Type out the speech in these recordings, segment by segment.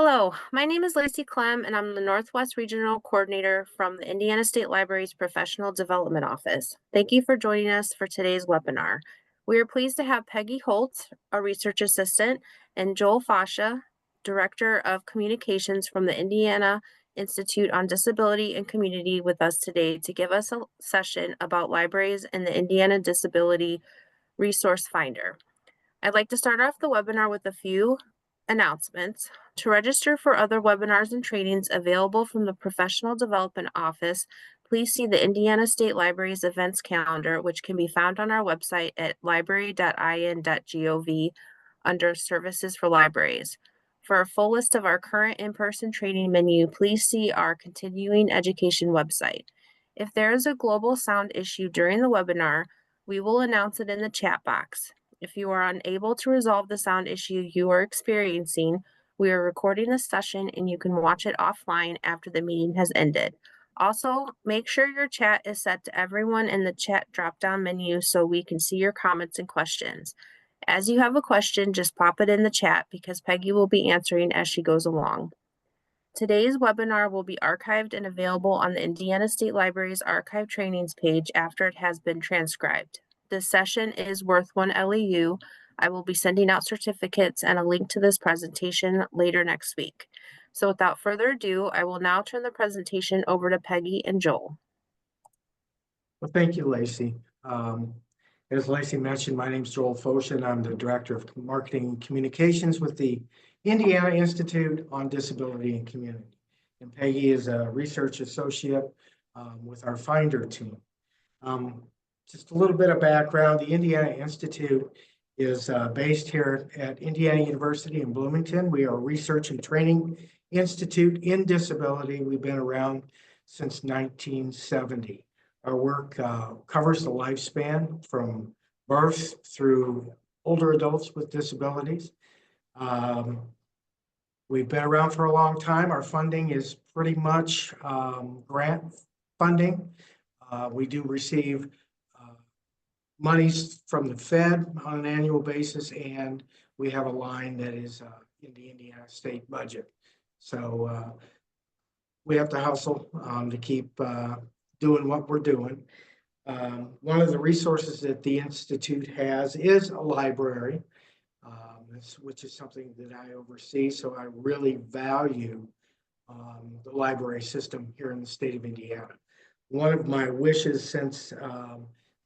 Hello, my name is Lacey Clem, and I'm the Northwest Regional Coordinator from the Indiana State Library's Professional Development Office. Thank you for joining us for today's webinar. We are pleased to have Peggy Holtz, a research assistant, and Joel Fosha, Director of Communications from the Indiana Institute on Disability and Community with us today to give us a session about libraries and the Indiana Disability Resource Finder. I'd like to start off the webinar with a few announcements. To register for other webinars and trainings available from the Professional Development Office, please see the Indiana State Library's events calendar, which can be found on our website at library.in.gov under Services for Libraries. For a full list of our current in-person training menu, please see our continuing education website. If there is a global sound issue during the webinar, we will announce it in the chat box. If you are unable to resolve the sound issue you are experiencing, we are recording this session and you can watch it offline after the meeting has ended. Also, make sure your chat is set to everyone in the chat drop-down menu so we can see your comments and questions. As you have a question, just pop it in the chat because Peggy will be answering as she goes along. Today's webinar will be archived and available on the Indiana State Library's archive trainings page after it has been transcribed. This session is worth 1 LEU. I will be sending out certificates and a link to this presentation later next week. So without further ado, I will now turn the presentation over to Peggy and Joel. Well, thank you, Lacey. As Lacey mentioned, my name is Joel Fosha, and I'm the Director of Marketing and Communications with the Indiana Institute on Disability and Community. And Peggy is a research associate with our FINDER team. Just a little bit of background. The Indiana Institute is based here at Indiana University in Bloomington. We are a research and training institute in disability. We've been around since 1970. Our work covers the lifespan from birth through older adults with disabilities. We've been around for a long time. Our funding is pretty much grant funding. We do receive monies from the Fed on an annual basis, and we have a line that is in the Indiana state budget. So we have to hustle to keep doing what we're doing. One of the resources that the Institute has is a library, which is something that I oversee. So I really value the library system here in the state of Indiana. One of my wishes since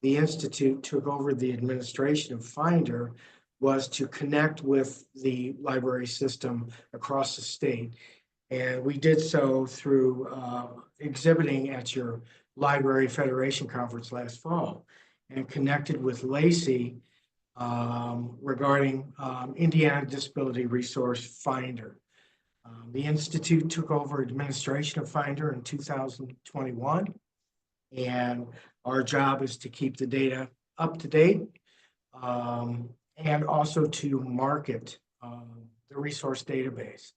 the Institute took over the administration of FINDER was to connect with the library system across the state. And we did so through exhibiting at your Library Federation Conference last fall and connected with Lacey regarding Indiana Disability Resource Finder. The Institute took over administration of Finder in 2021, and our job is to keep the data up to date and also to market the resource database.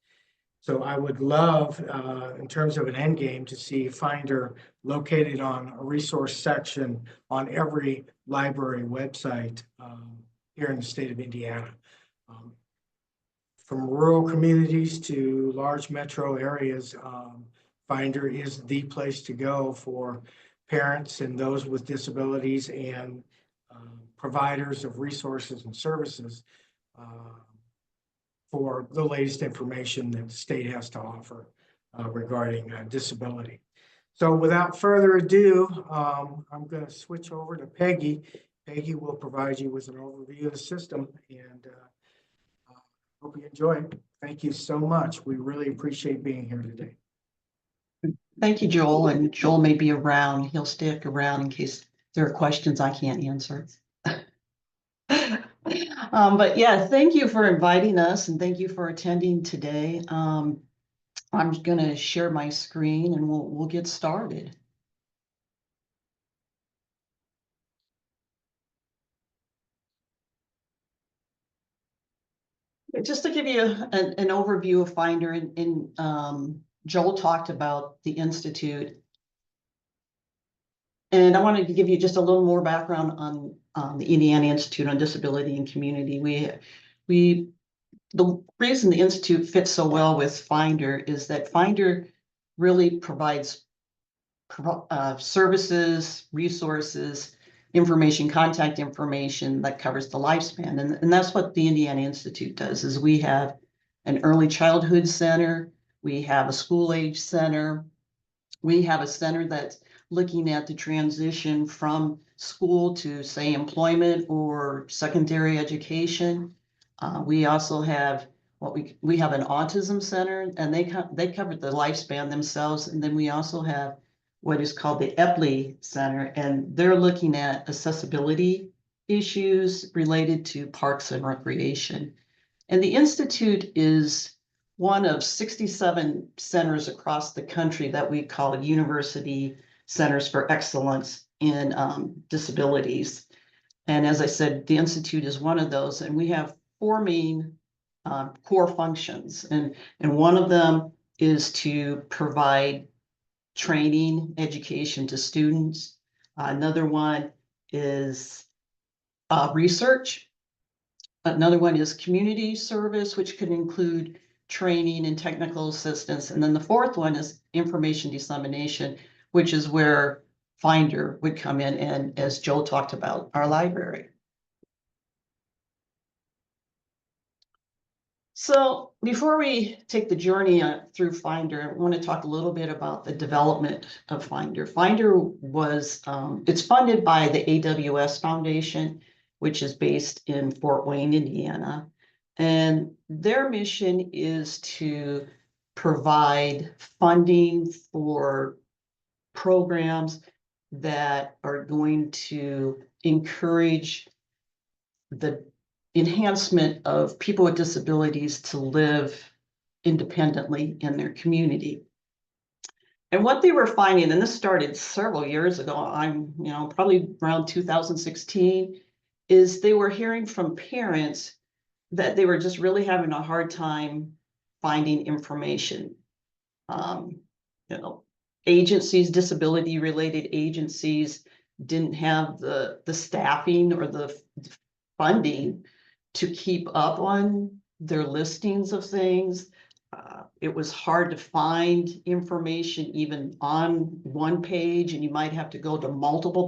So I would love, in terms of an end game, to see Finder located on a resource section on every library website here in the state of Indiana. From rural communities to large metro areas, Finder is the place to go for parents and those with disabilities and providers of resources and services for the latest information that the state has to offer regarding disability. So without further ado, I'm going to switch over to Peggy. Peggy will provide you with an overview of the system, and hope you enjoy it. Thank you so much. We really appreciate being here today. Thank you, Joel. And Joel may be around. He'll stick around in case there are questions I can't answer. But yeah, thank you for inviting us and thank you for attending today. I'm going to share my screen and we'll get started. Just to give you an overview of Finder, and Joel talked about the Institute. And I wanted to give you just a little more background on the Indiana Institute on Disability and Community. We the reason the Institute fits so well with FINDER is that FINDER really provides services, resources, information, contact information that covers the lifespan. And that's what the Indiana Institute does, is we have an early childhood center, we have a school age center, we have a center that's looking at the transition from school to, say, employment or secondary education. We also have we have an autism center, and they cover the lifespan themselves. And then we also have what is called the Epley Center, and they're looking at accessibility issues related to parks and recreation. And the Institute is one of 67 centers across the country that we call university centers for excellence in disabilities. And as I said, the Institute is one of those, and we have four main core functions. And one of them is to provide training, education to students. Another one is research. Another one is community service, which could include training and technical assistance. And then the fourth one is information dissemination, which is where FINDER would come in, and as Joe talked about, our library. So before we take the journey through FINDER, I want to talk a little bit about the development of FINDER. FINDER was, it's funded by the AWS Foundation, which is based in Fort Wayne, Indiana. And their mission is to provide funding for programs that are going to encourage the enhancement of people with disabilities to live independently in their community. And what they were finding, and this started several years ago, probably around 2016, is they were hearing from parents that they were just really having a hard time finding information. Agencies, disability related agencies didn't have the staffing or the funding to keep up on their listings of things. It was hard to find information even on one page, and you might have to go to multiple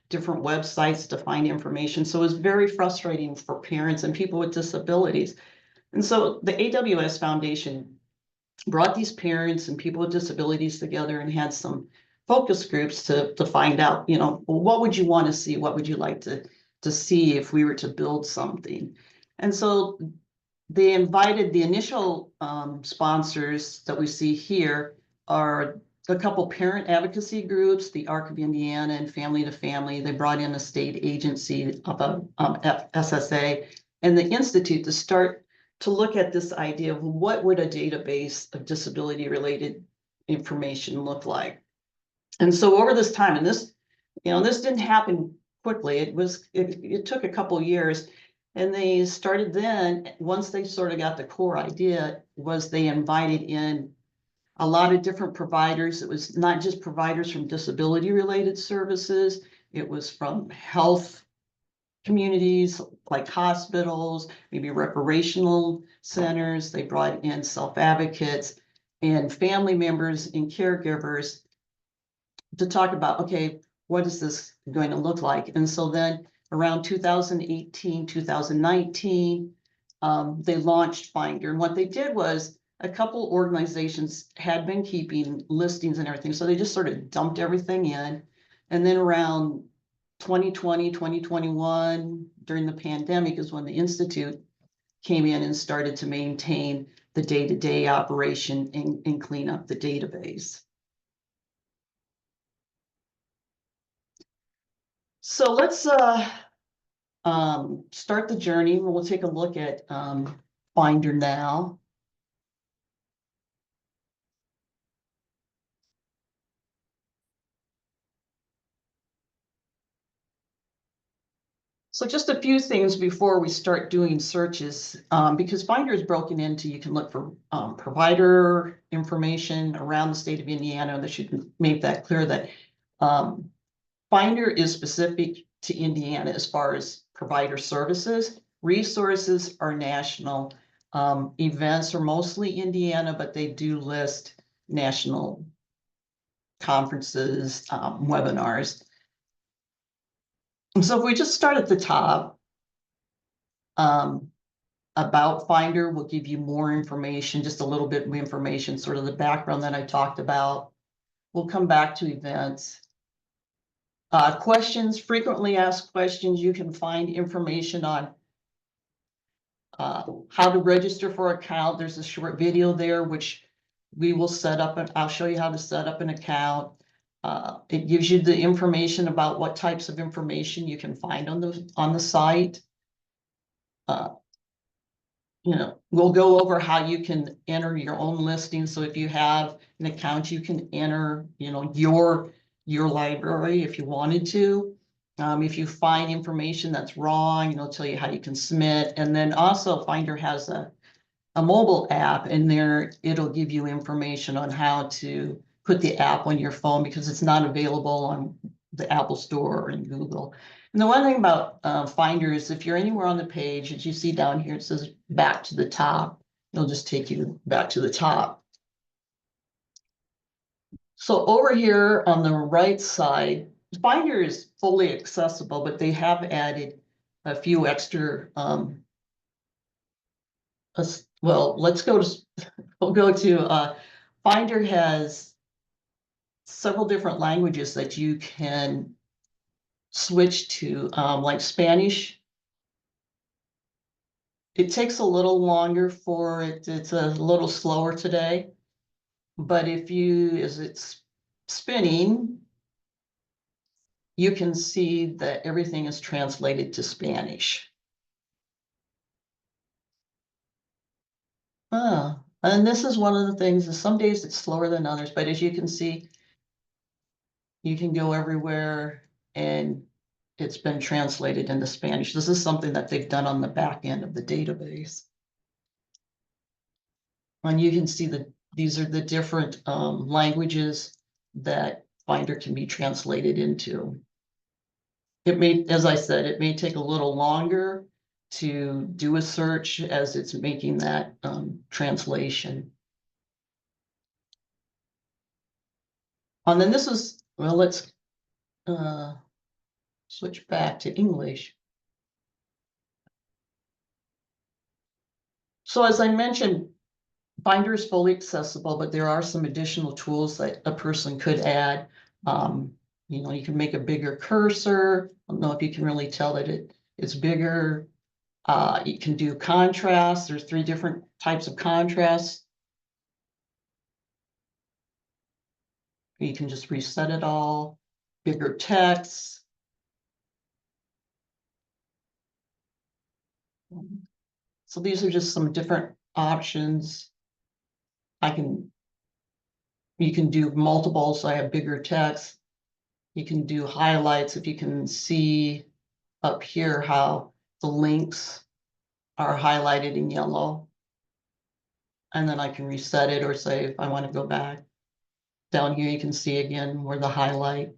different websites to find information. So it was very frustrating for parents and people with disabilities. And so the AWS Foundation brought these parents and people with disabilities together and had some focus groups to find out, well, what would you want to see? What would you like to see if we were to build something? And so they invited the initial sponsors that we see here are a couple parent advocacy groups, the Arc of Indiana and Family to Family. They brought in a state agency of SSA and the Institute to start to look at this idea of what would a database of disability related information look like. And so over this time, and this didn't happen quickly. It took a couple years, and they started then, once they sort of got the core idea, was they invited in a lot of different providers. It was not just providers from disability related services. It was from health communities like hospitals, maybe recreational centers. They brought in self-advocates and family members and caregivers to talk about, okay, what is this going to look like? And so then around 2018, 2019, they launched FINDER. And what they did was a couple organizations had been keeping listings and everything. So they just sort of dumped everything in. And then around 2020, 2021, during the pandemic is when the Institute came in and started to maintain the day-to-day operation and clean up the database. So let's start the journey. We'll take a look at FINDER now. So just a few things before we start doing searches, because FINDER is broken into, you can look for provider information around the state of Indiana. They should make that clear that FINDER is specific to Indiana as far as provider services. Resources are national. Events are mostly Indiana, but they do list national conferences, webinars. And so if we just start at the top, about Finder will give you more information, just a little bit of information, sort of the background that I talked about. We'll come back to events. Questions, frequently asked questions. You can find information on how to register for an account. There's a short video there, which we will set up, and I'll show you how to set up an account. It gives you the information about what types of information you can find on the site. You know, we'll go over how you can enter your own listing. So if you have an account, you can enter, you know, your library if you wanted to. If you find information that's wrong, it'll tell you how you can submit. And then also Finder has a mobile app, and there it'll give you information on how to put the app on your phone, because it's not available on the Apple Store or in Google. And the one thing about Finder is if you're anywhere on the page, as you see down here, it says back to the top. It'll just take you back to the top. So over here on the right side, Finder is fully accessible, but they have added a few extra. Well, we'll go to Finder has several different languages that you can switch to, like Spanish. It takes a little longer for it. It's a little slower today, but as it's spinning, you can see that everything is translated to Spanish. And this is one of the things, is some days it's slower than others, but as you can see, you can go everywhere and it's been translated into Spanish. This is something that they've done on the back end of the database. And you can see that these are the different languages that Finder can be translated into. It may, as I said, it may take a little longer to do a search as it's making that translation. And then this is, well, let's switch back to English. So as I mentioned, Finder is fully accessible, but there are some additional tools that a person could add. You know, you can make a bigger cursor. I don't know if you can really tell that it's bigger. You can do contrast. There's 3 different types of contrast. You can just reset it all. Bigger text. So these are just some different options. You can do multiple, so I have bigger text. You can do highlights. If you can see up here how the links are highlighted in yellow. And then I can reset it, or say if I want to go back. Down here you can see again where the highlight.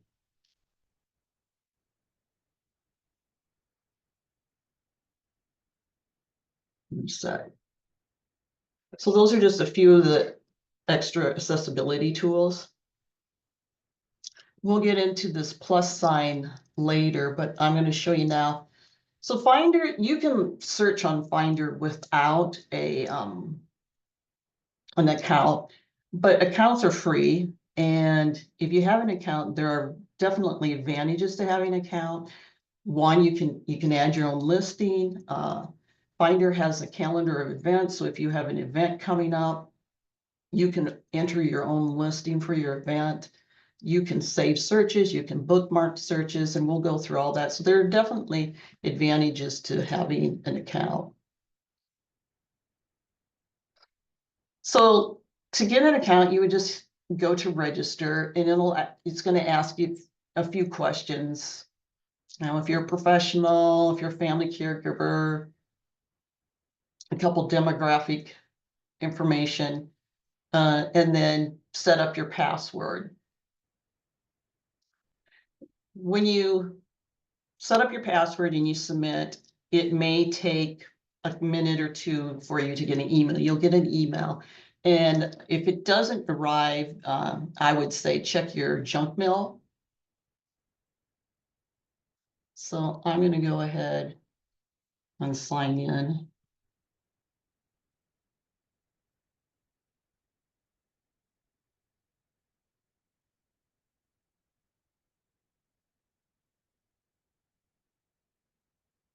Reset. So those are just a few of the extra accessibility tools. We'll get into this plus sign later, but I'm going to show you now. So Finder, you can search on Finder without an account, but accounts are free. And if you have an account, there are definitely advantages to having an account. One, you can add your own listing. Finder has a calendar of events, so if you have an event coming up, you can enter your own listing for your event. You can save searches, you can bookmark searches, and we'll go through all that. So there are definitely advantages to having an account. So to get an account, you would just go to register, and it's going to ask you a few questions. Now, if you're a professional, if you're a family caregiver, a couple demographic information, and then set up your password. When you set up your password and you submit, it may take a minute or two for you to get an email. You'll get an email. And if it doesn't arrive, I would say check your junk mail. So I'm going to go ahead and sign in.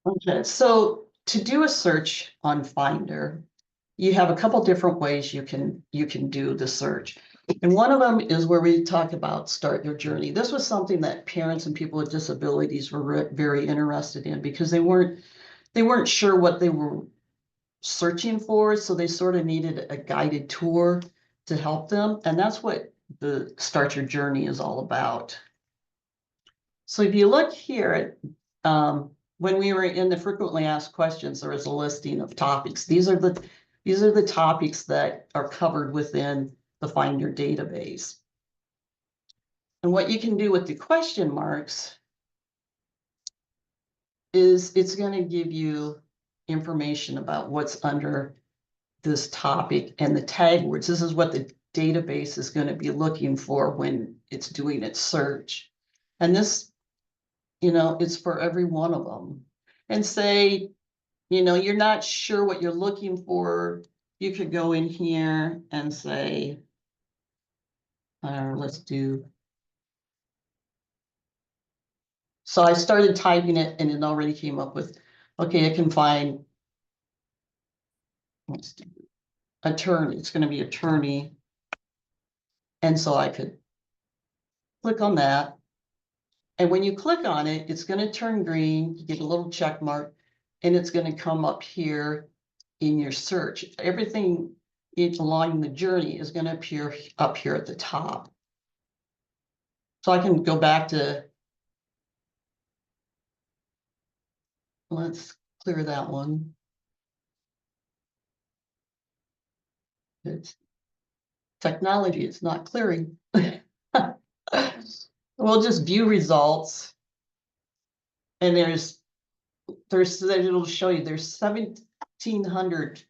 Okay, so to do a search on Finder, you have a couple different ways you can do the search. And one of them is where we talk about start your journey. This was something that parents and people with disabilities were very interested in because they weren't sure what they were searching for, so they sort of needed a guided tour to help them. And that's what the start your journey is all about. So if you look here at when we were in the frequently asked questions, there was a listing of topics. These are the topics that are covered within the Finder database. And what you can do with the question marks is it's going to give you information about what's under this topic and the tag words. This is what the database is going to be looking for when it's doing its search. And this, it's for every one of them. And say, you're not sure what you're looking for, you could go in here and say, let's do. So I started typing it and it already came up with, okay, I can find, let's do attorney. It's going to be attorney. And so I could click on that. And when you click on it, it's going to turn green. You get a little check mark and it's going to come up here in your search. Everything along the journey is going to appear up here at the top. So I can go back to, let's clear that one. It's technology, it's not clearing. We'll just view results. And it'll show you there's 1,700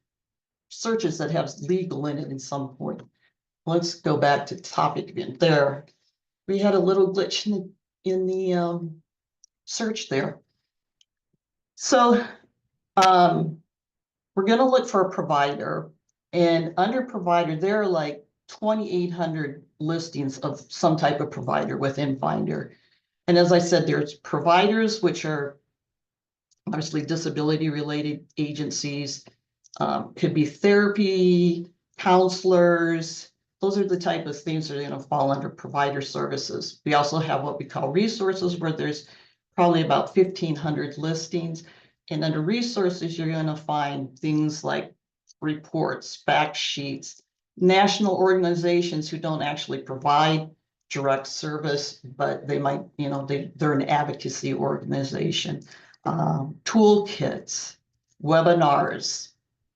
searches that have legal in it at some point. Let's go back to topic again. There, we had a little glitch in the search there. So we're going to look for a provider, and under provider, there are like 2,800 listings of some type of provider within Finder. And as I said, there's providers, which are obviously disability related agencies, could be therapy, counselors. Those are the type of things that are going to fall under provider services. We also have what we call resources, where there's probably about 1,500 listings. And under resources, you're going to find things like reports, fact sheets, national organizations who don't actually provide direct service, but they might, they're an advocacy organization. Toolkits, webinars,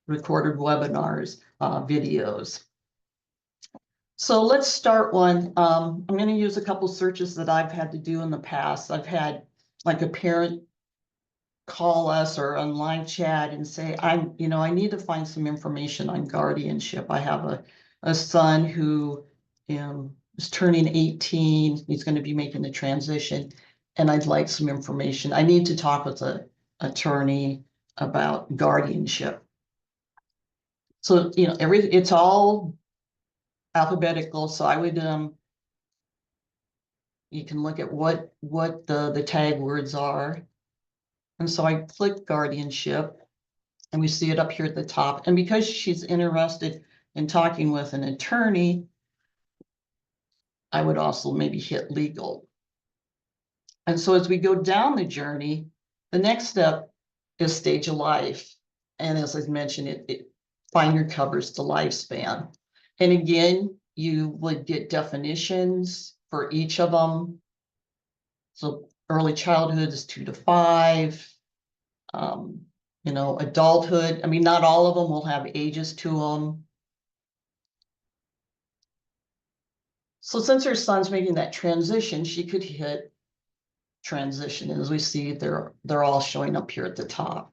recorded webinars, videos. So let's start one. I'm going to use a couple searches that I've had to do in the past. I've had like a parent call us or on live chat and say, I need to find some information on guardianship. I have a son who is turning 18. He's going to be making the transition, and I'd like some information. I need to talk with an attorney about guardianship. So, it's all alphabetical. So I would, you can look at what the tag words are. And so I click guardianship and we see it up here at the top. And because she's interested in talking with an attorney, I would also maybe hit legal. And so as we go down the journey, the next step is stage of life. And as I mentioned, Finder covers the lifespan. And again, you would get definitions for each of them. So early childhood is 2 to 5. Adulthood, not all of them will have ages to them. So since her son's making that transition, she could hit transition. And as we see, they're all showing up here at the top.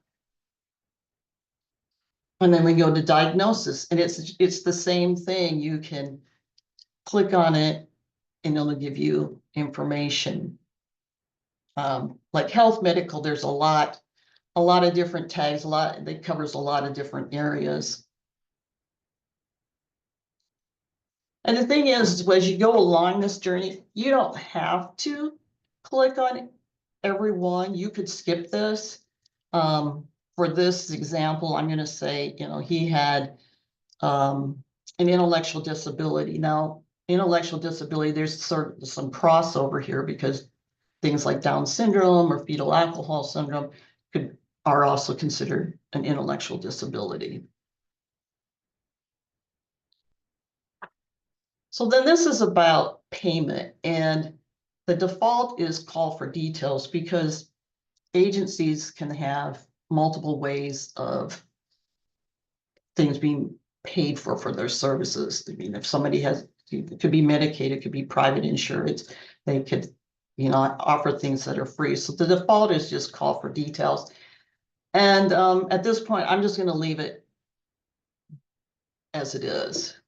And then we go to diagnosis, and it's the same thing. You can click on it and it'll give you information. Like health medical, there's a lot of different tags, that covers a lot of different areas. And the thing is, as you go along this journey, you don't have to click on every one. You could skip this. For this example, I'm going to say, he had an intellectual disability. Now, intellectual disability, there's sort of some crossover here because things like Down syndrome or fetal alcohol syndrome are also considered an intellectual disability. So then this is about payment, and the default is call for details because agencies can have multiple ways of things being paid for their services. I mean, if somebody has, it could be Medicaid, it could be private insurance, they could, offer things that are free. So the default is just call for details. And at this point, I'm just going to leave it as it is.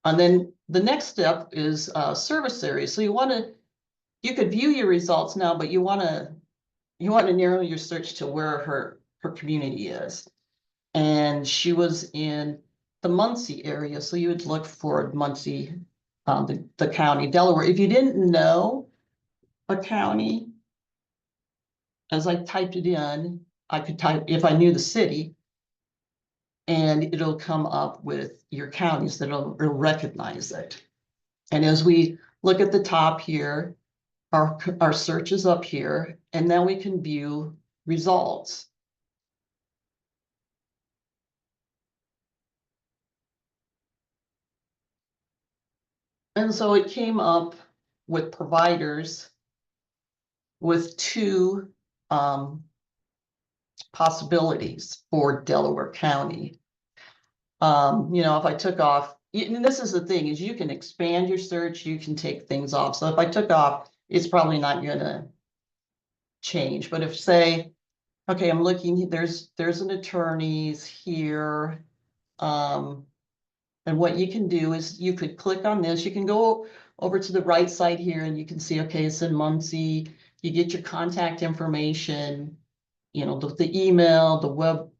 And then the next step is service area. So you could view your results now, but you want to narrow your search to where her community is. And she was in the Muncie area. So you would look for Muncie, the county, Delaware. If you didn't know a county, as I typed it in, I could type, if I knew the city, and it'll come up with your counties that'll recognize it. And as we look at the top here, our search is up here, and now we can view results. And so it came up with providers with two possibilities for Delaware County. If I took off, and this is the thing, is you can expand your search, you can take things off. So if I took off, it's probably not gonna change. But if, say, okay, I'm looking, there's an attorney's here. And what you can do is you could click on this, you can go over to the right side here and you can see, okay, it's in Muncie. You get your contact information, the email, the web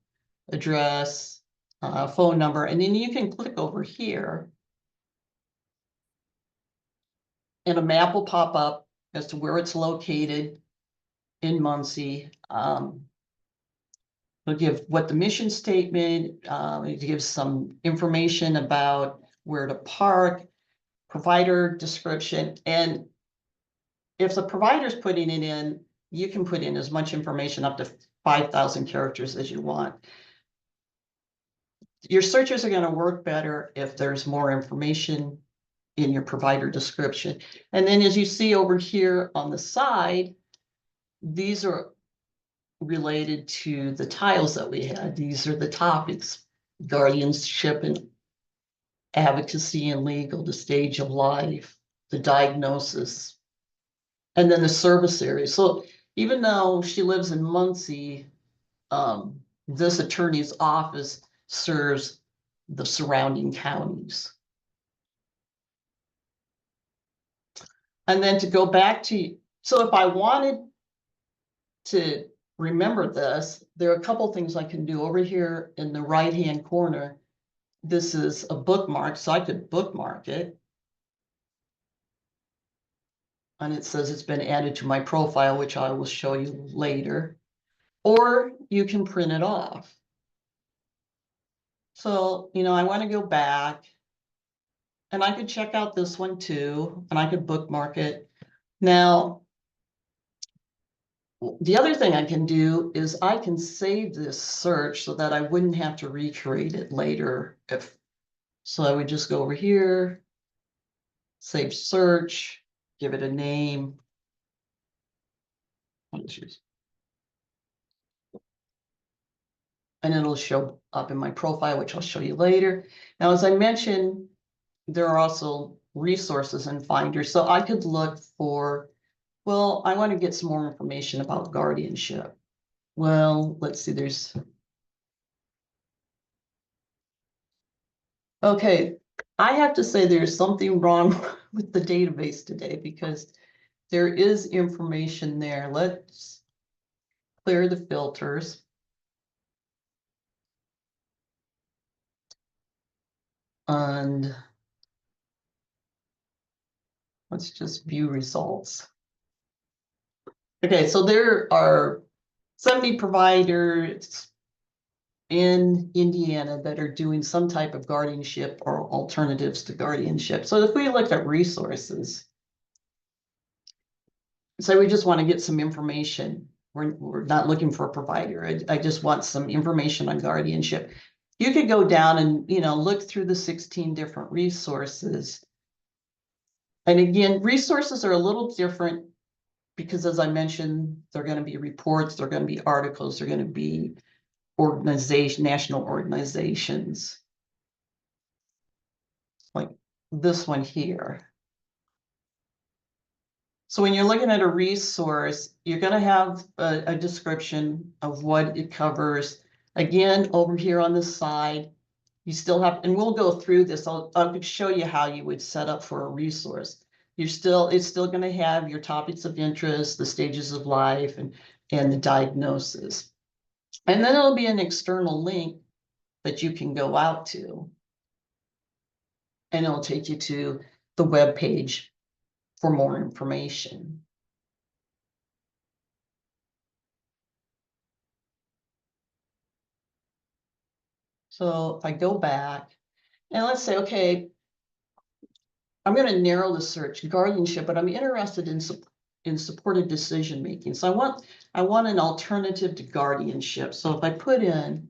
address, phone number, and then you can click over here and a map will pop up as to where it's located in Muncie. It'll give what the mission statement, it gives some information about where to park, provider description, and if the provider's putting it in, you can put in as much information, up to 5,000 characters as you want. Your searches are going to work better if there's more information in your provider description. And then as you see over here on the side, these are related to the tiles that we had. These are the topics: guardianship and advocacy and legal, the stage of life, the diagnosis, and then the service area. So even though she lives in Muncie, this attorney's office serves the surrounding counties. And then to go back to, so if I wanted to remember this, there are a couple things I can do over here in the right-hand corner. This is a bookmark, so I could bookmark it. And it says it's been added to my profile, which I will show you later. Or you can print it off. So, I want to go back. And I could check out this one too, and I could bookmark it. Now, the other thing I can do is I can save this search so that I wouldn't have to recreate it later. So I would just go over here, save search, give it a name. And it'll show up in my profile, which I'll show you later. Now, as I mentioned, there are also resources in Finder. So I could look for, well, I want to get some more information about guardianship. Well, let's see, there's Okay, I have to say there's something wrong with the database today because there is information there. Let's clear the filters. And let's just view results. Okay, so there are 70 providers in Indiana that are doing some type of guardianship or alternatives to guardianship. So if we look at resources, so we just want to get some information. We're not looking for a provider. I just want some information on guardianship. You could go down and, you know, look through the 16 different resources. And again, resources are a little different because, as I mentioned, they're going to be reports, they're going to be articles, they're going to be national organizations. Like this one here. So when you're looking at a resource, you're going to have a description of what it covers. Again, over here on the side, you still have, and we'll go through this. I'll show you how you would set up for a resource. It's still going to have your topics of interest, the stages of life, and the diagnosis. And then it'll be an external link that you can go out to. And it'll take you to the web page for more information. So if I go back and let's say, okay, I'm going to narrow the search guardianship, but I'm interested in supported decision making. So I want an alternative to guardianship. So if I put in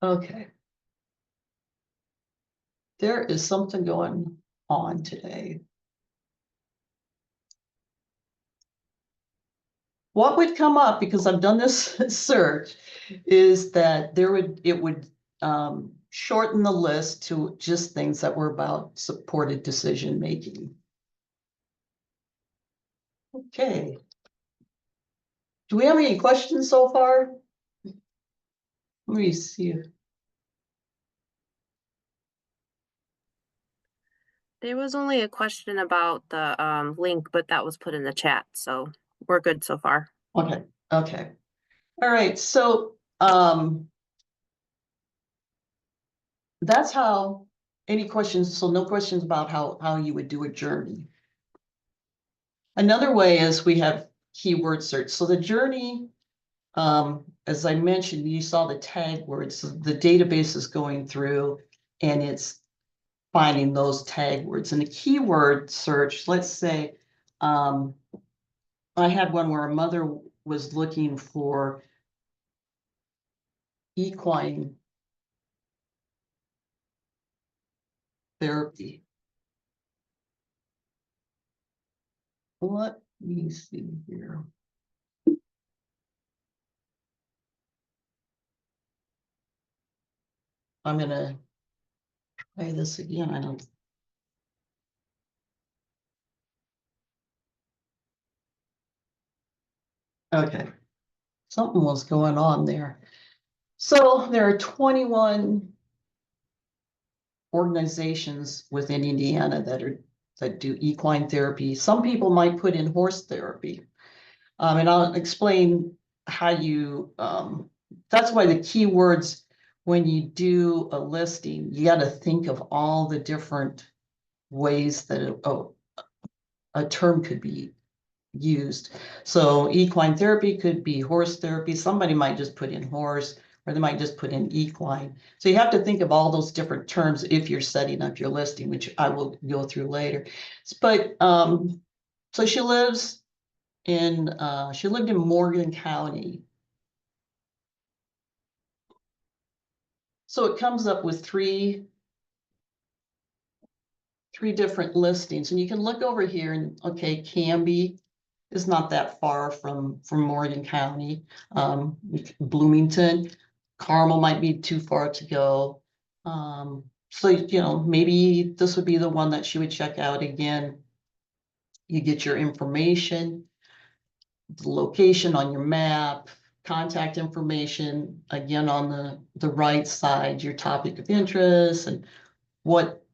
okay, there is something going on today. What would come up, because I've done this search, is that it would shorten the list to just things that were about supported decision making. Okay. Do we have any questions so far? Let me see. There was only a question about the link, but that was put in the chat, so we're good so far. Okay, okay. All right, so that's how, any questions, so no questions about how you would do a journey. Another way is we have keyword search. So the journey, as I mentioned, you saw the tag words, so the database is going through and it's finding those tag words. And the keyword search, let's say, I had one where a mother was looking for equine therapy. Let me see here. I'm gonna try this again. I don't. Okay, something was going on there. So there are 21 organizations within Indiana that do equine therapy. Some people might put in horse therapy. And I'll explain how you, that's why the keywords, when you do a listing, you got to think of all the different ways that a term could be used. So equine therapy could be horse therapy. Somebody might just put in horse, or they might just put in equine. So you have to think of all those different terms if you're setting up your listing, which I will go through later. But so she lived in Morgan County. So it comes up with three different listings, and you can look over here and okay, Canby is not that far from Morgan County. Bloomington, Carmel might be too far to go. So you know, maybe this would be the one that she would check out again. You get your information, the location on your map, contact information, again, on the right side, your topic of interest and what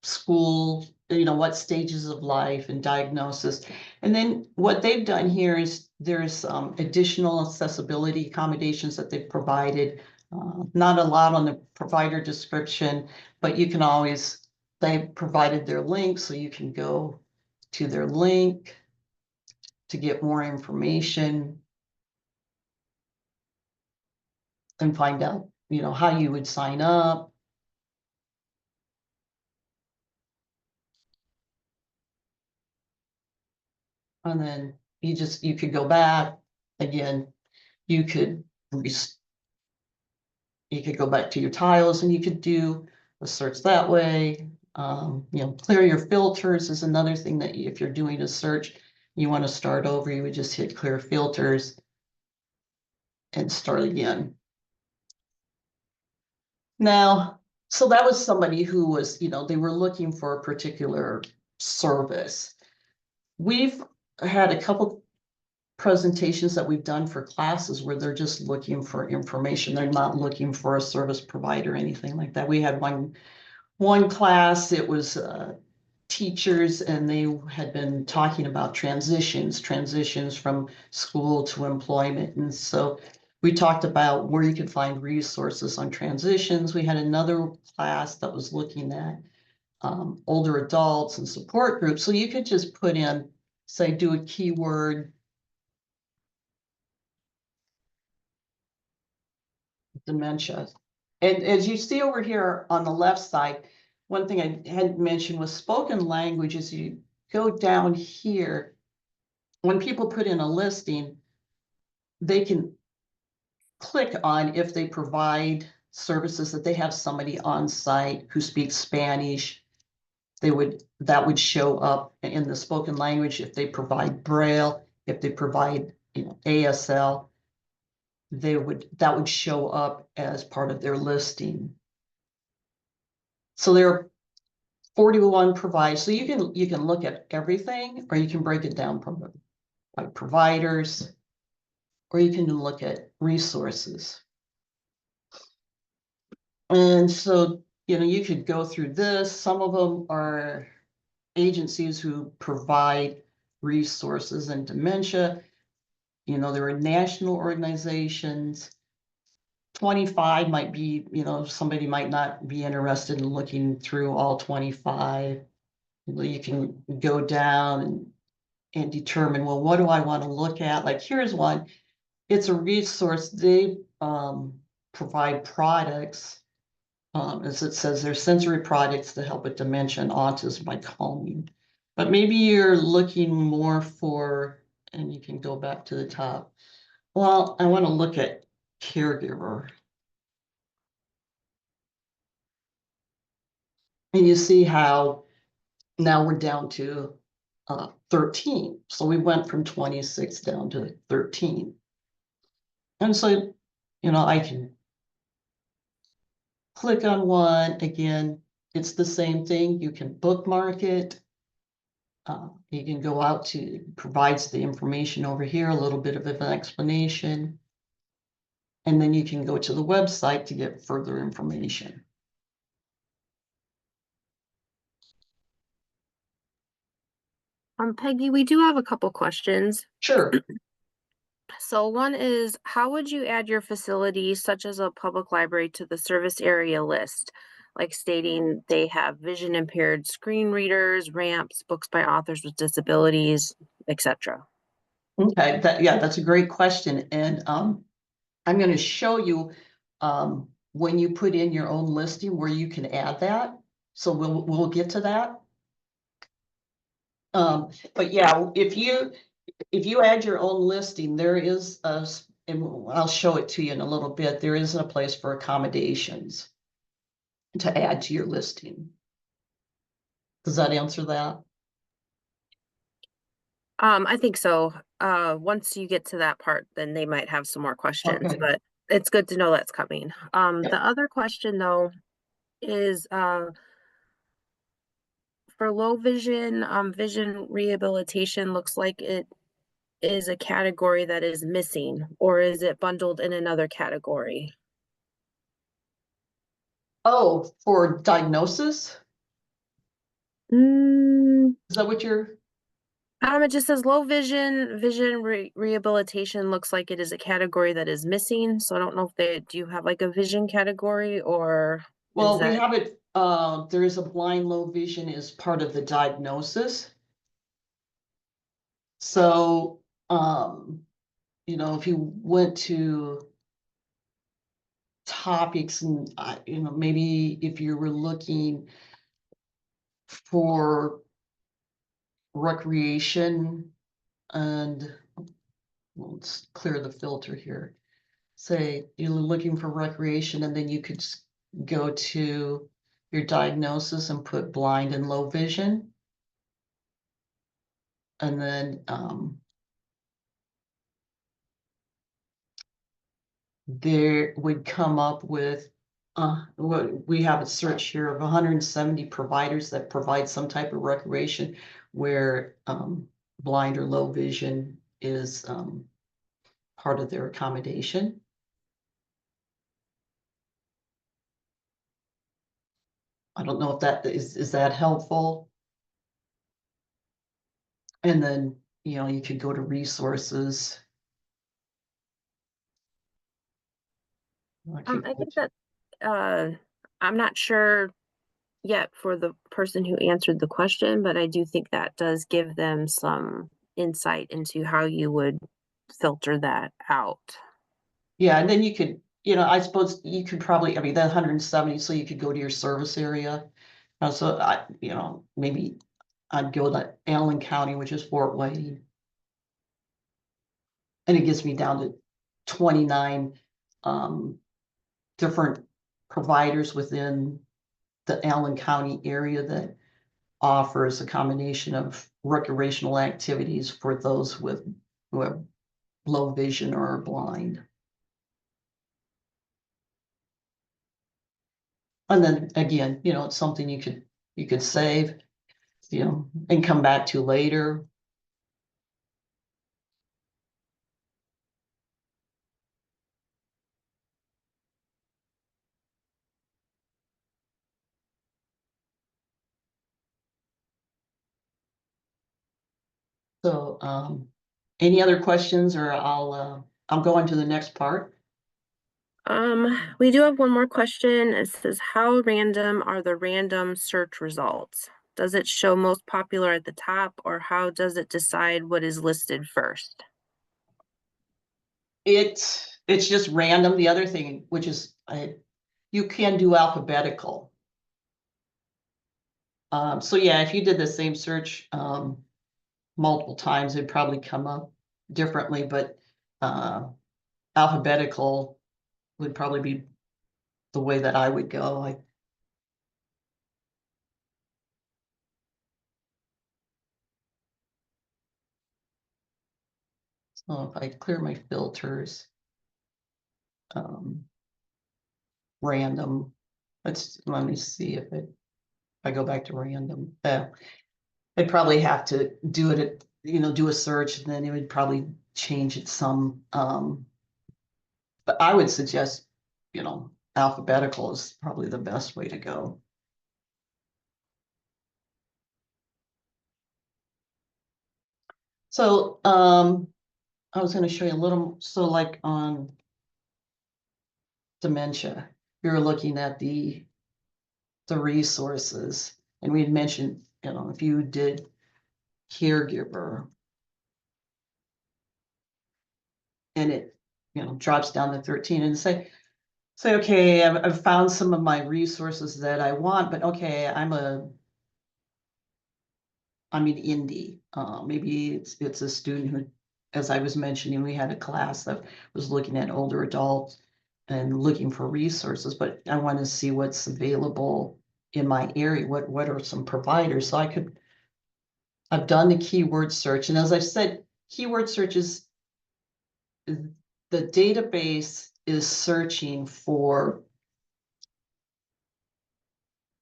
school, what stages of life and diagnosis. And then what they've done here is there's additional accessibility accommodations that they've provided. Not a lot on the provider description, but you can always, they provided their link, so you can go to their link to get more information and find out, how you would sign up. And then you could go back again, you could go back to your tiles and you could do a search that way. Clear your filters is another thing that if you're doing a search, you want to start over, you would just hit clear filters and start again. Now, so that was somebody who was, they were looking for a particular service. We've had a couple presentations that we've done for classes where they're just looking for information. They're not looking for a service provider or anything like that. We had one class, it was teachers, and they had been talking about transitions from school to employment. And so we talked about where you could find resources on transitions. We had another class that was looking at older adults and support groups. So you could just put in, say, do a keyword, dementia. And as you see over here on the left side, one thing I hadn't mentioned was spoken language. As you go down here, when people put in a listing, they can click on if they provide services that they have somebody on site who speaks Spanish. That would show up in the spoken language. If they provide Braille, if they provide ASL, that would show up as part of their listing. So there are 41 providers. So you can look at everything, or you can break it down by providers, or you can look at resources. And so, you could go through this. Some of them are agencies who provide resources in dementia. There are national organizations. 25 might be, somebody might not be interested in looking through all 25. You can go down and determine, well, what do I want to look at? Like, here's one. It's a resource. They provide products, as it says, they're sensory products to help with dementia and autism by calming. But maybe you're looking more for, and you can go back to the top. Well, I want to look at caregiver. And you see how now we're down to 13. So we went from 26 down to 13. And so, I can click on one. Again, it's the same thing. You can bookmark it. You can go out to, provides the information over here, a little bit of an explanation. And then you can go to the website to get further information. Peggy, we do have a couple questions. Sure. So one is, how would you add your facility, such as a public library, to the service area list? Like stating they have vision impaired screen readers, ramps, books by authors with disabilities, etc. Okay, that's a great question. And I'm going to show you when you put in your own listing where you can add that. So we'll get to that. But yeah, if you add your own listing, there is and I'll show it to you in a little bit, there is a place for accommodations to add to your listing. Does that answer that? I think so. Once you get to that part, then they might have some more questions, Okay. but it's good to know that's coming. Yeah. The other question though is for low vision, vision rehabilitation looks like it is a category that is missing, or is it bundled in another category? Oh, for diagnosis? Mm, Is that what you're? it just says low vision, rehabilitation looks like it is a category that is missing. So I don't know if do you have like a vision category or Well, is we that? have it, there is a blind low vision as part of the diagnosis. So, you know, if you went to topics and, you know, maybe if you were looking for recreation and let's clear the filter here. Say you're looking for recreation and then you could go to your diagnosis and put blind and low vision. And then there would come up with what we have a search here of 170 providers that provide some type of recreation where blind or low vision is part of their accommodation. I don't know if that is that helpful. And then, you know, you could go to resources. I think that I'm not sure yet for the person who answered the question, but I do think that does give them some insight into how you would filter that out. Yeah, and then you could, you know, I suppose you could probably, I mean, that 170, so you could go to your service area. So I, you know, maybe I'd go to Allen County, which is Fort Wayne. And it gets me down to 29 different providers within the Allen County area that offers a combination of recreational activities for those who have low vision or are blind. And then again, you know, it's something you could save, you know, and come back to later. So any other questions or I'll go on to the next part. We do have one more question. It says, how random are the random search results? Does it show most popular at the top, or how does it decide what is listed first? It's just random. The other thing, which is you can do alphabetical. So yeah, if you did the same search multiple times, it'd probably come up differently, but alphabetical would probably be the way that I would go. So if I clear my filters, random, let me see if I go back to random. I'd probably have to do it at, you know, do a search and then it would probably change it some. But I would suggest, you know, alphabetical is probably the best way to go. So I was going to show you a little, so like on dementia, we were looking at the resources and we had mentioned, you know, if you did caregiver and it, you know, drops down to 13 and say, okay, I've found some of my resources that I want, but okay, I'm an indie. Maybe it's a student who, as I was mentioning, we had a class that was looking at older adults and looking for resources, but I want to see what's available in my area. What are some providers? So I've done the keyword search, and as I said, keyword search is the database is searching for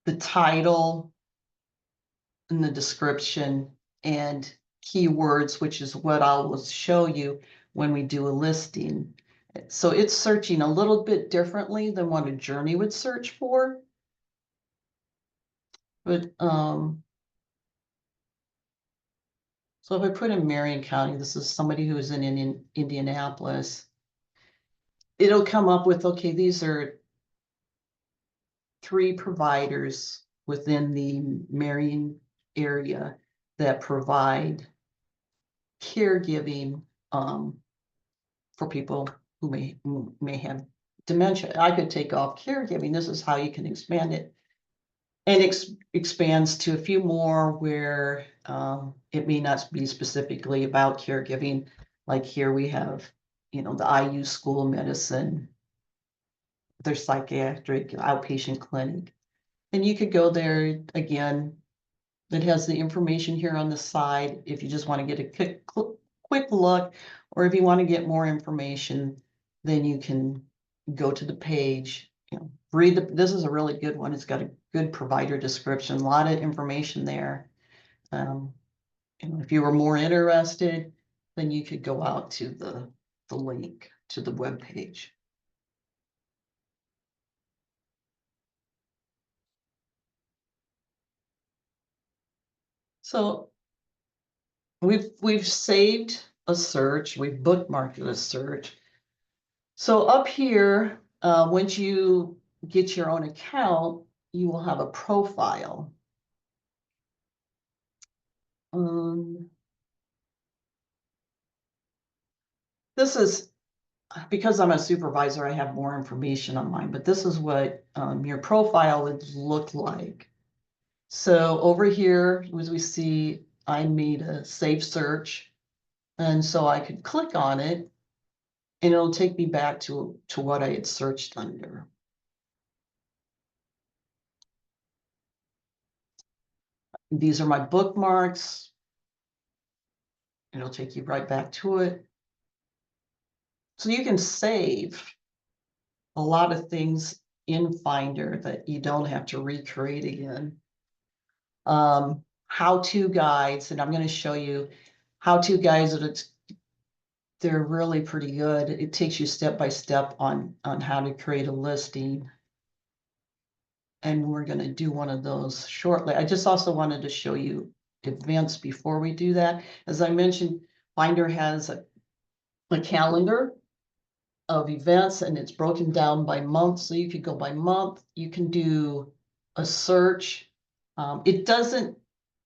the title, in the description and keywords, which is what I will show you when we do a listing. So it's searching a little bit differently than what a journey would search for. But so if I put in Marion County, this is somebody who is in Indianapolis. It'll come up with, okay, these are 3 providers within the Marion area that provide caregiving for people who may have dementia. I could take off caregiving. This is how you can expand it. And expands to a few more where it may not be specifically about caregiving. Like here we have, you know, the IU School of Medicine, their psychiatric outpatient clinic. And you could go there again. It has the information here on the side if you just want to get a quick look, or if you want to get more information, then you can go to the page, you know, read this is a really good one. It's got a good provider description, a lot of information there. And if you were more interested, then you could go out to the link to the web page. So we've saved a search, we've bookmarked a search. So up here, once you get your own account, you will have a profile. This is, because I'm a supervisor, I have more information on mine, but this is what your profile would look like. So over here, as we see, I made a save search. And so I could click on it and it'll take me back to what I had searched under. These are my bookmarks. It'll take you right back to it. So you can save a lot of things in Finder that you don't have to recreate again. How-to guides, and I'm going to show you how-to guides that they're really pretty good. It takes you step by step on how to create a listing. And we're going to do one of those shortly. I just also wanted to show you events before we do that. As I mentioned, Finder has a calendar of events and it's broken down by month. So you could go by month. You can do a search. It doesn't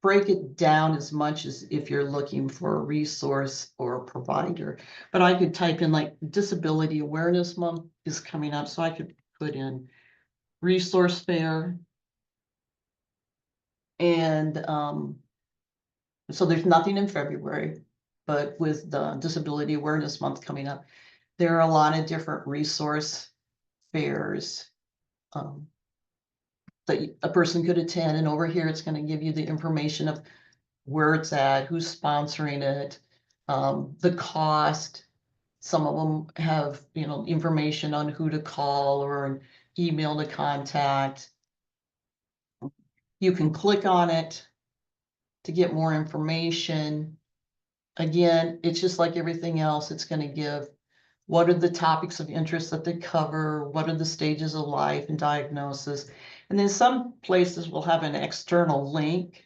break it down as much as if you're looking for a resource or a provider. But I could type in, like, Disability Awareness Month is coming up. So I could put in resource fair. And so there's nothing in February, but with the Disability Awareness Month coming up, there are a lot of different resource fairs that a person could attend. And over here, it's going to give you the information of where it's at, who's sponsoring it, the cost. Some of them have, you know, information on who to call or an email to contact. You can click on it to get more information. Again, it's just like everything else. It's going to give what are the topics of interest that they cover, what are the stages of life and diagnosis. And then some places will have an external link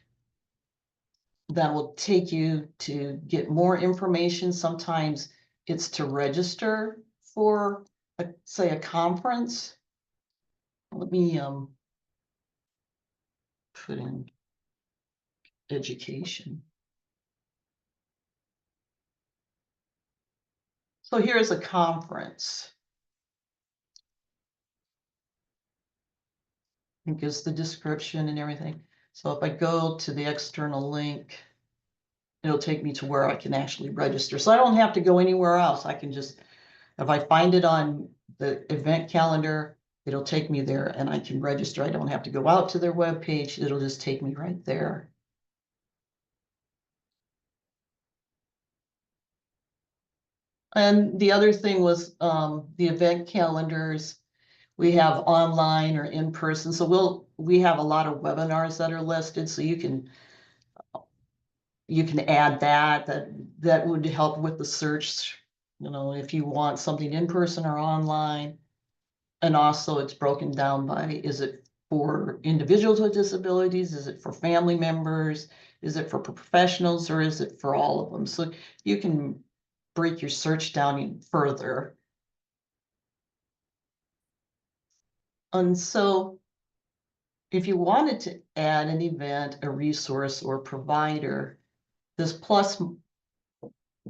that will take you to get more information. Sometimes it's to register for, say, a conference. Let me put in education. So here's a conference. It gives the description and everything. So if I go to the external link, it'll take me to where I can actually register. So I don't have to go anywhere else. I can just, if I find it on the event calendar, it'll take me there and I can register. I don't have to go out to their webpage. It'll just take me right there. And the other thing was the event calendars. We have online or in person. So we have a lot of webinars that are listed. So you can you can add that would help with the search, you know, if you want something in person or online. And also it's broken down by, is it for individuals with disabilities? Is it for family members? Is it for professionals, or is it for all of them? So you can break your search down even further. And so if you wanted to add an event, a resource, or provider, this plus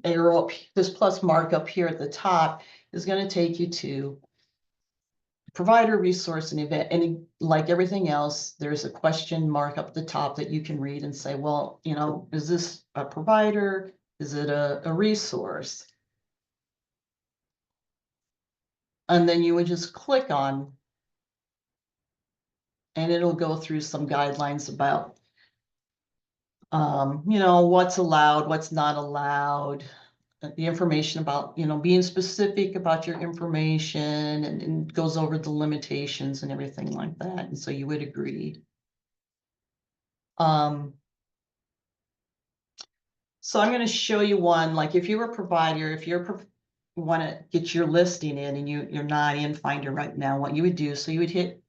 arrow, this plus mark up here at the top is going to take you to provider, resource, and event. And like everything else, there's a question mark up at the top that you can read and say, well, you know, is this a provider? Is it a resource? And then you would just click on, and it'll go through some guidelines about, you know, what's allowed, what's not allowed, the information about, you know, being specific about your information, and goes over the limitations and everything like that. And so you would agree. So I'm going to show you one, like if you're a provider, if you're want to get your listing in and you're not in Finder right now, what you would do, so you would hit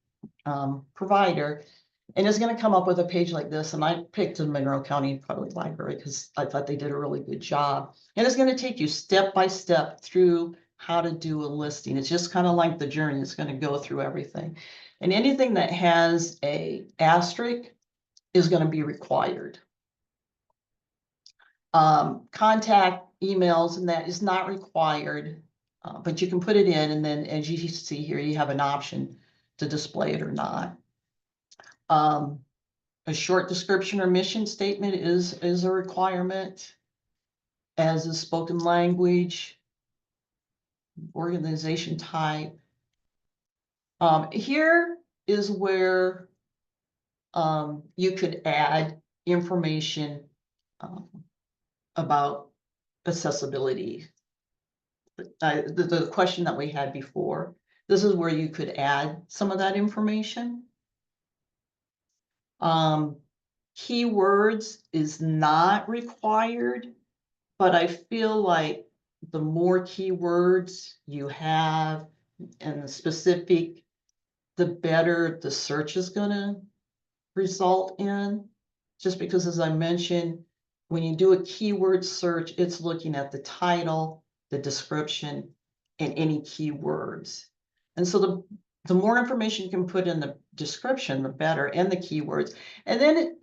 provider, and it's going to come up with a page like this. And I picked the Monroe County Public Library because I thought they did a really good job. And it's going to take you step by step through how to do a listing. It's just kind of like the journey. It's going to go through everything. And anything that has a asterisk is going to be required. Contact emails and that is not required, but you can put it in, and then as you see here, you have an option to display it or not. A short description or mission statement is a requirement, as is spoken language, organization type. Here is where you could add information about accessibility. The question that we had before, this is where you could add some of that information. Keywords is not required, but I feel like the more keywords you have and the specific, the better the search is gonna result in. Just because, as I mentioned, when you do a keyword search, it's looking at the title, the description, and any keywords. And so the more information you can put in the description, the better, and the keywords. And then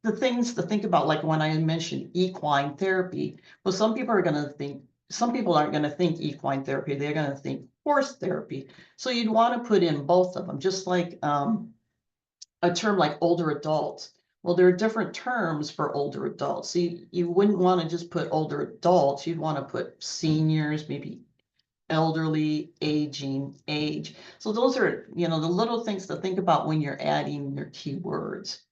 the things to think about, like when I mentioned equine therapy, well, some people aren't going to think equine therapy, they're going to think horse therapy. So you'd want to put in both of them, just like a term like older adults. Well, there are different terms for older adults. So you wouldn't want to just put older adults. You'd want to put seniors, maybe elderly, aging, age. So those are, you know, the little things to think about when you're adding your keywords.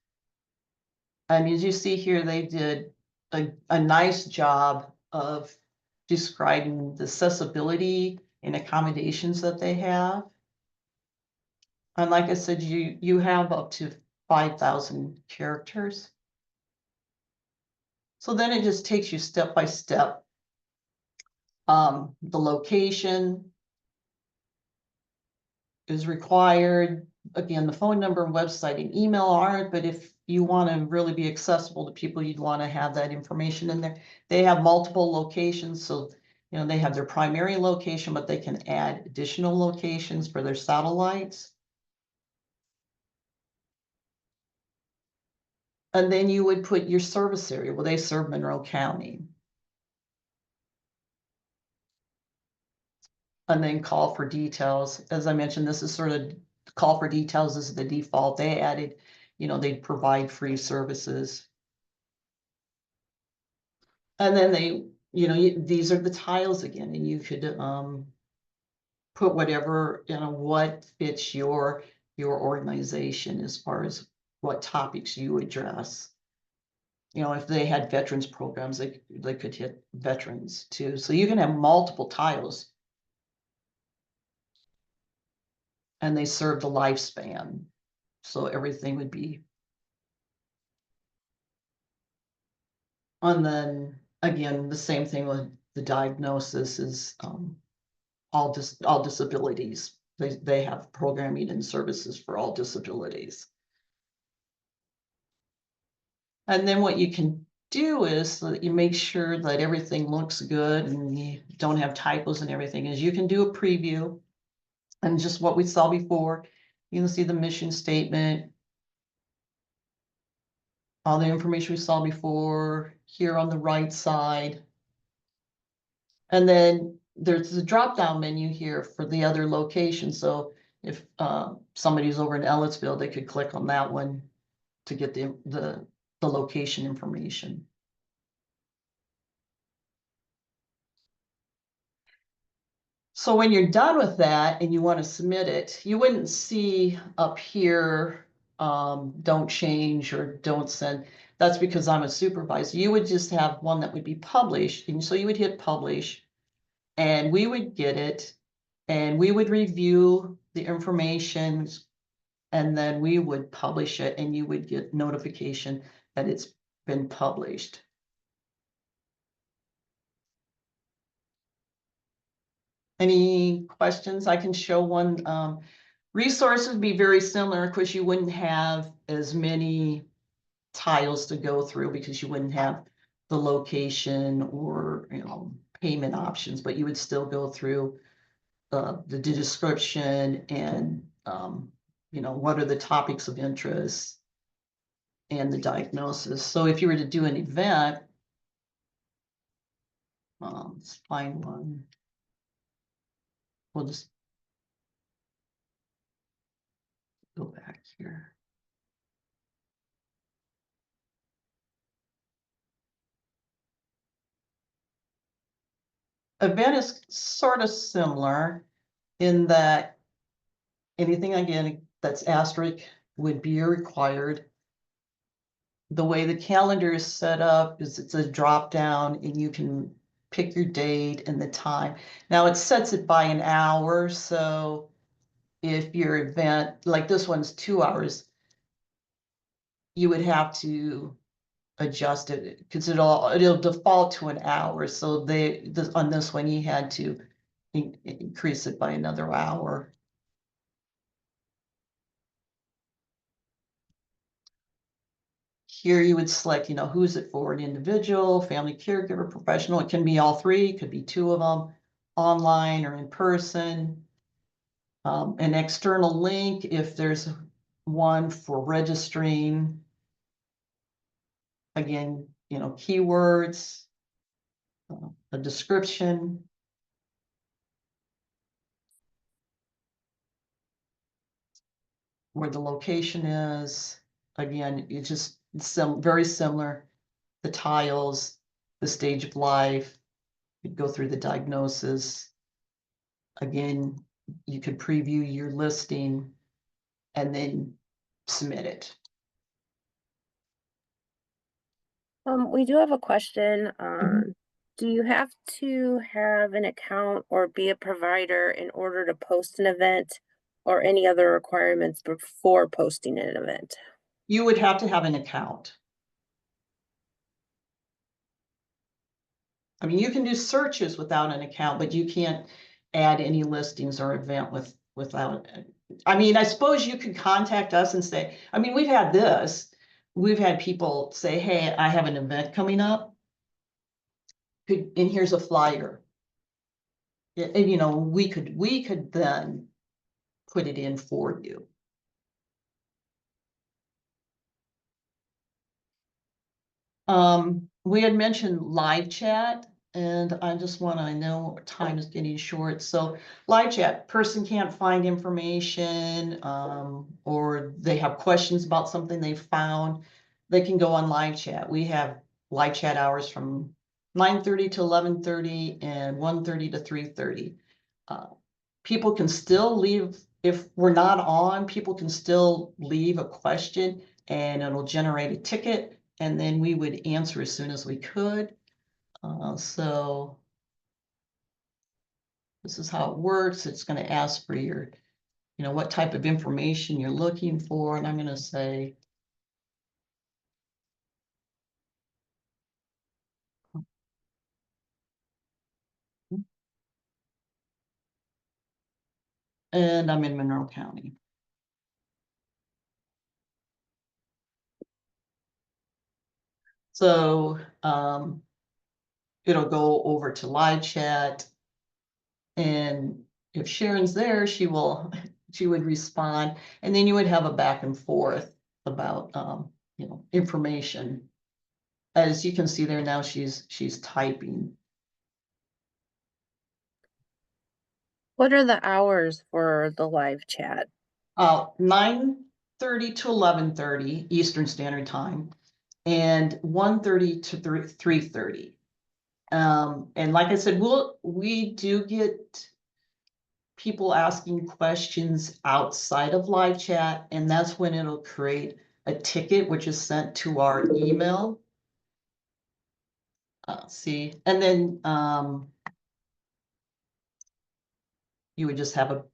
And as you see here, they did a nice job of describing the accessibility and accommodations that they have. And like I said, you have up to 5,000 characters. So then it just takes you step by step. The location is required. Again, the phone number, website, and email aren't, but if you want to really be accessible to people, you'd want to have that information in there. They have multiple locations, so you know they have their primary location, but they can add additional locations for their satellites. And then you would put your service area. Well, they serve Monroe County. And then call for details. As I mentioned, this is sort of call for details is the default. They added, you know, they provide free services. And then they, you know, these are the tiles again, and you could put whatever, you know, what fits your organization as far as what topics you address. You know, if they had veterans programs, they could hit veterans too. So you can have multiple tiles. And they serve the lifespan. So everything would be. And then, again, the same thing with the diagnosis is, all disabilities. They have programming and services for all disabilities. And then what you can do is so that you make sure that everything looks good and you don't have typos and everything, is you can do a preview. And just what we saw before, you can see the mission statement, all the information we saw before here on the right side. And then there's a drop-down menu here for the other location. So if somebody's over in Ellisville, they could click on that one to get the location information. So when you're done with that and you want to submit it, you wouldn't see up here, don't change or don't send. That's because I'm a supervisor. You would just have one that would be published. And so you would hit publish and we would get it and we would review the information and then we would publish it and you would get notification that it's been published. Any questions? I can show one. Resources would be very similar. Of course, you wouldn't have as many tiles to go through because you wouldn't have the location or, you know, payment options, but you would still go through the description and, you know, what are the topics of interest and the diagnosis. So if you were to do an event, let's find one. We'll just go back here. Event is sort of similar in that anything again that's asterisk would be required. The way the calendar is set up is it's a drop down and you can pick your date and the time. Now it sets it by an hour. So if your event, like this one's 2 hours, you would have to adjust it because it'll default to an hour. So on this one, you had to increase it by another hour. Here you would select, you know, who's it for, an individual, family caregiver, professional. It can be all three, it could be two of them, online or in person. An external link if there's one for registering. Again, you know, keywords, a description. Where the location is. Again, it's just very similar. The tiles, the stage of life, you go through the diagnosis. Again, you could preview your listing and then submit it. We do have a question. Mhm. Do you have to have an account or be a provider in order to post an event or any other requirements before posting an event? You would have to have an account. I mean, you can do searches without an account, but you can't add any listings or event without. I mean, I suppose you could contact us and say, I mean, we've had this. We've had people say, hey, I have an event coming up. And here's a flyer. And you know, we could then put it in for you. We had mentioned live chat, and I just want to know time is getting short. So live chat, person can't find information, or they have questions about something they found, they can go on live chat. We have live chat hours from 9:30 to 11:30 and 1:30 to 3:30. People can still leave, if we're not on, people can still leave a question and it'll generate a ticket. And then we would answer as soon as we could. So this is how it works. It's going to ask for your, you know, what type of information you're looking for. And I'm going to say and I'm in Monroe County. So, it'll go over to live chat. And if Sharon's there, she would respond, and then you would have a back and forth about, information. As you can see there now, she's typing. What are the hours for the live chat? 9:30 to 11:30 Eastern Standard Time, and 1:30 to 3:30. And like I said, we do get people asking questions outside of live chat, and that's when it'll create a ticket, which is sent to our email. See, and then you would just have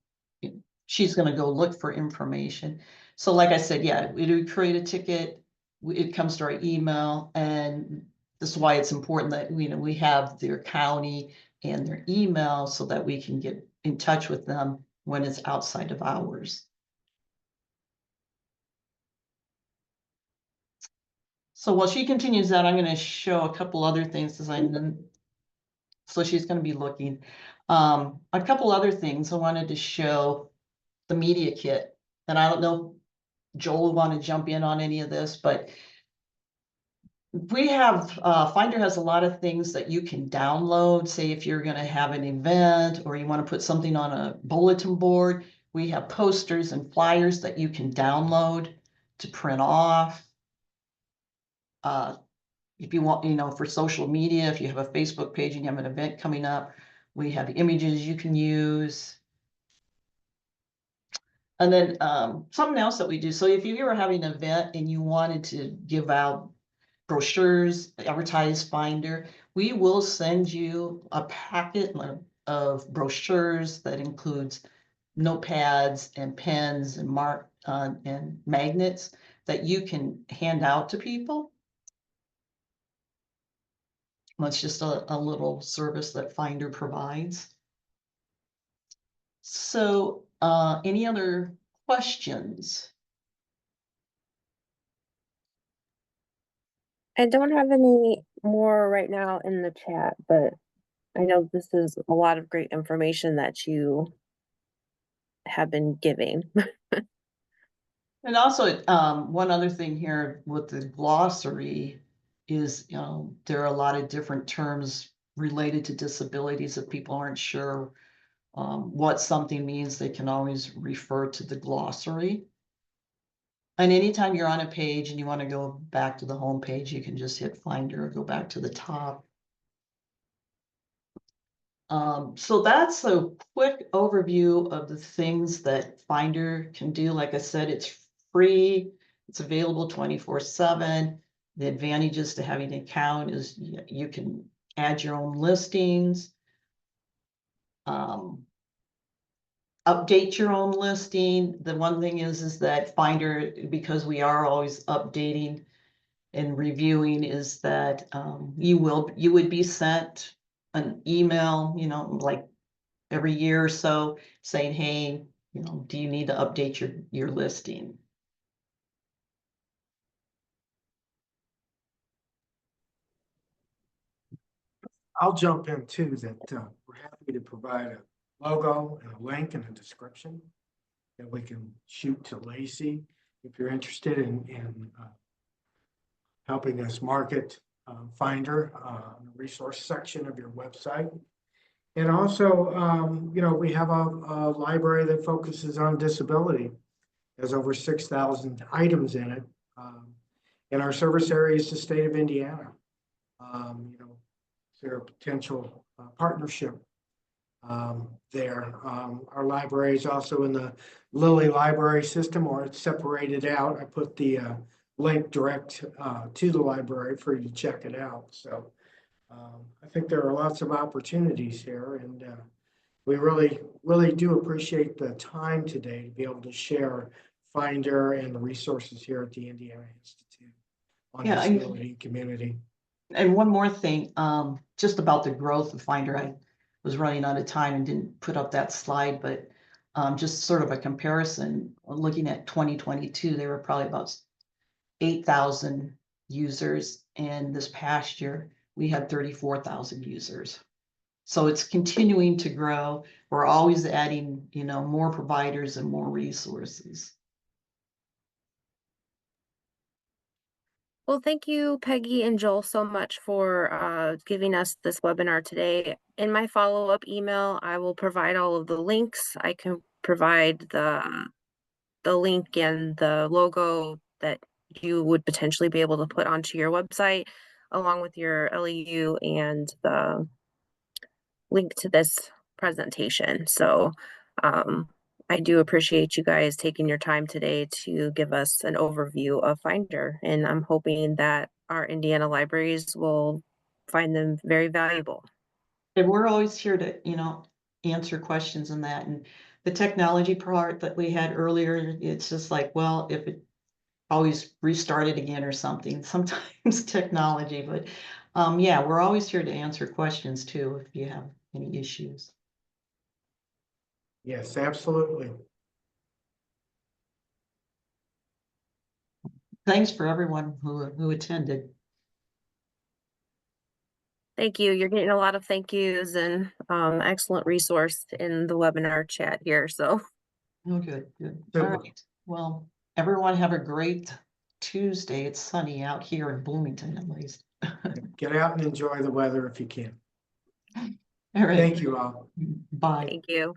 she's gonna go look for information. So like I said, yeah, it would create a ticket, it comes to our email, and this is why it's important that we have their county and their email so that we can get in touch with them when it's outside of hours. So while she continues that, I'm going to show a couple other things as so she's going to be looking. A couple other things I wanted to show the media kit, and I don't know, Joel would want to jump in on any of this, but we have, Finder has a lot of things that you can download. Say if you're going to have an event or you want to put something on a bulletin board, we have posters and flyers that you can download to print off. If you want, for social media, if you have a Facebook page and you have an event coming up, we have images you can use. And then something else that we do. So if you were having an event and you wanted to give out brochures, advertise Finder, we will send you a packet of brochures that includes notepads and pens and and magnets that you can hand out to people. That's just a little service that Finder provides. So, any other questions? I don't have any more right now in the chat, but I know this is a lot of great information that you have been giving. And also, one other thing here with the glossary is, there are a lot of different terms related to disabilities. If people aren't sure what something means, they can always refer to the glossary. And anytime you're on a page and you want to go back to the home page, you can just hit Finder or go back to the top. So that's a quick overview of the things that Finder can do. Like I said, it's free. It's available 24/7. The advantages to having an account is you can add your own listings, update your own listing. The one thing is that Finder, because we are always updating and reviewing, is that you would be sent an email, like every year or so saying, hey, do you need to update your listing? I'll jump in too, that we're happy to provide a logo and a link and a description that we can shoot to Lacey if you're interested in helping us market Finder in the resource section of your website. And also, we have a library that focuses on disability. There's over 6,000 items in it. And our service area is the state of Indiana. Is there a potential partnership there? Our library is also in the Lilly library system, or it's separated out. I put the link direct to the library for you to check it out. So I think there are lots of opportunities here, and we really, really do appreciate the time today to be able to share Finder and the resources here at the Indiana Institute on Disability and Community. And one more thing, just about the growth of Finder. I was running out of time and didn't put up that slide, but Just sort of a comparison, looking at 2022, they were probably about 8,000 users, and this past year, we had 34,000 users. So it's continuing to grow. We're always adding, more providers and more resources. Well, thank you, Peggy and Joel, so much for giving us this webinar today. In my follow-up email, I will provide all of the links. I can provide the link and the logo that you would potentially be able to put onto your website, along with your LEU and the link to this presentation. So I do appreciate you guys taking your time today to give us an overview of Finder, and I'm hoping that our Indiana libraries will find them very valuable. And we're always here to, answer questions on that. And the technology part that we had earlier, it's just like, well, if it always restarted again or something, sometimes technology, but yeah, we're always here to answer questions too, if you have any issues. Yes, absolutely. Thanks for everyone who attended. Thank you. You're getting a lot of thank yous and excellent resource in the webinar chat here. So Oh, good. So- All right. Well, everyone have a great Tuesday. It's sunny out here in Bloomington at least. Get out and enjoy the weather if you can. All right. Thank you all. Bye. thank you.